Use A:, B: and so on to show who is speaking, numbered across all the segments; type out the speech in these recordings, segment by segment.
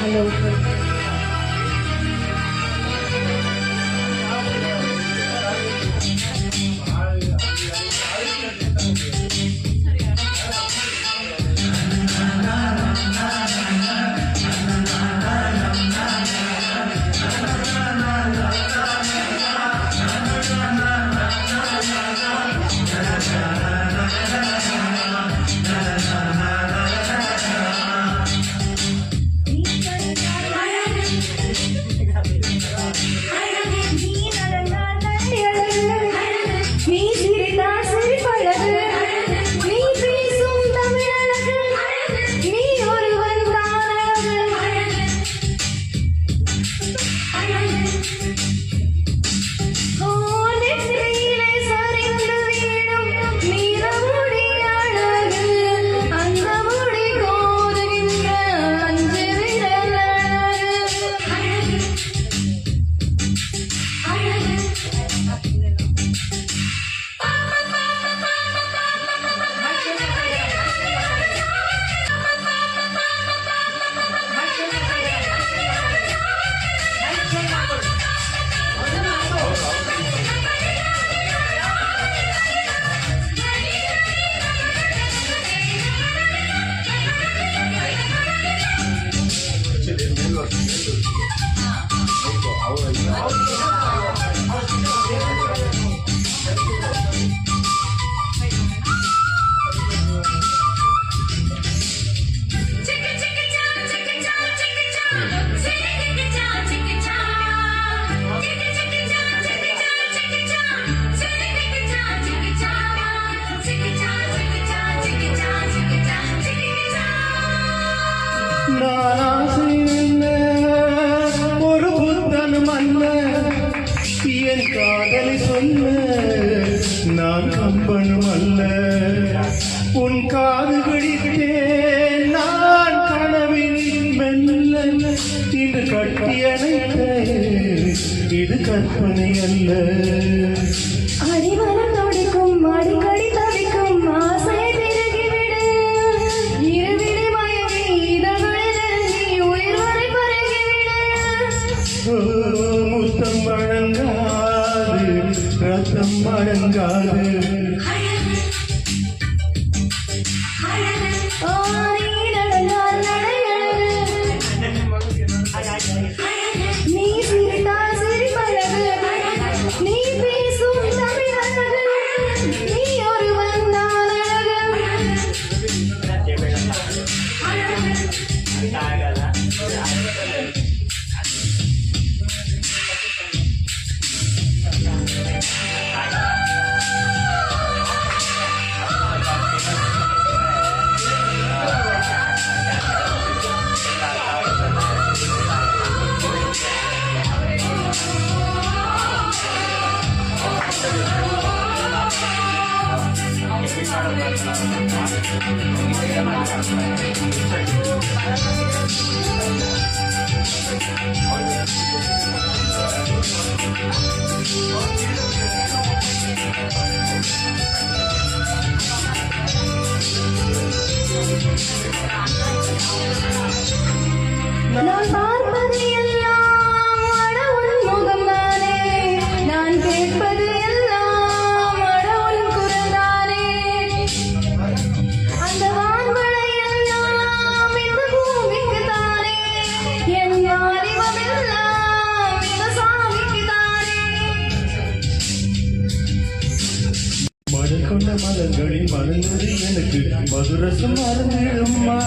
A: Hello.
B: ஒரு புத்தனும் அல்ல என் காதலை சொல்ல நான் கம்பனும் அல்ல உன் காது கடித்தேன் நான் கனவில் மெல்ல இன்று கட்டியணைத்த இது கற்பனை அல்ல
A: அடிமனம் நொடிக்கும் அடிக்கடி தவிக்கும் ஆசை
B: முத்தம் வழங்காது ரத்தம் வழங்காது
A: நீ சிரித்தால் சிரிப்பழகு நீ பேசும் தமிழழகு நீ ஒருவன் தான் அழகு நான் பார்ப்பது எல்லாம் அடவுள் முகம்தானே நான் கேட்பது எல்லாம் அடவுள் குரல்தானே அந்த வான்மழை எல்லாம் இந்த பூமிக்கு தானே என் வாலிபம் எல்லாம் இந்த சாமிக்கு தானே
B: மடல் கொண்ட மலர்களில் மலர்ந்தது எனக்கு மதுரசம் மறந்திடுமா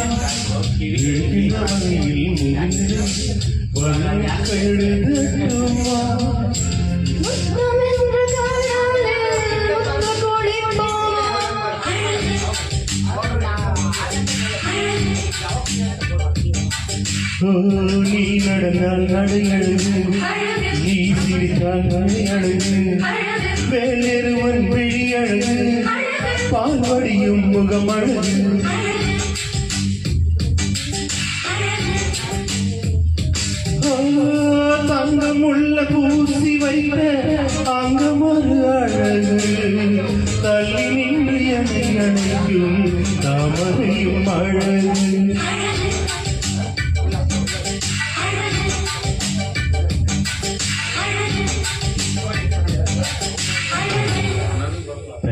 B: எழுகின்ற வகையில் முகிழ்ந்து எழுதுமா
A: முத்தம் என்ற காலாலே முத்த கொடி
B: நீ நடந்தால் நடை அழகு நீ சிரித்தால் நடை அழகு வேலெருவன் விழி அழகு பால்வடியும் முகம் அழகு தங்கம் உள்ள பூசி வைத்த அங்கம் ஒரு அழகு தள்ளி நின்று என்னை அணைக்கும் தாமரையும் அழகு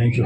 B: தேங்க்யூ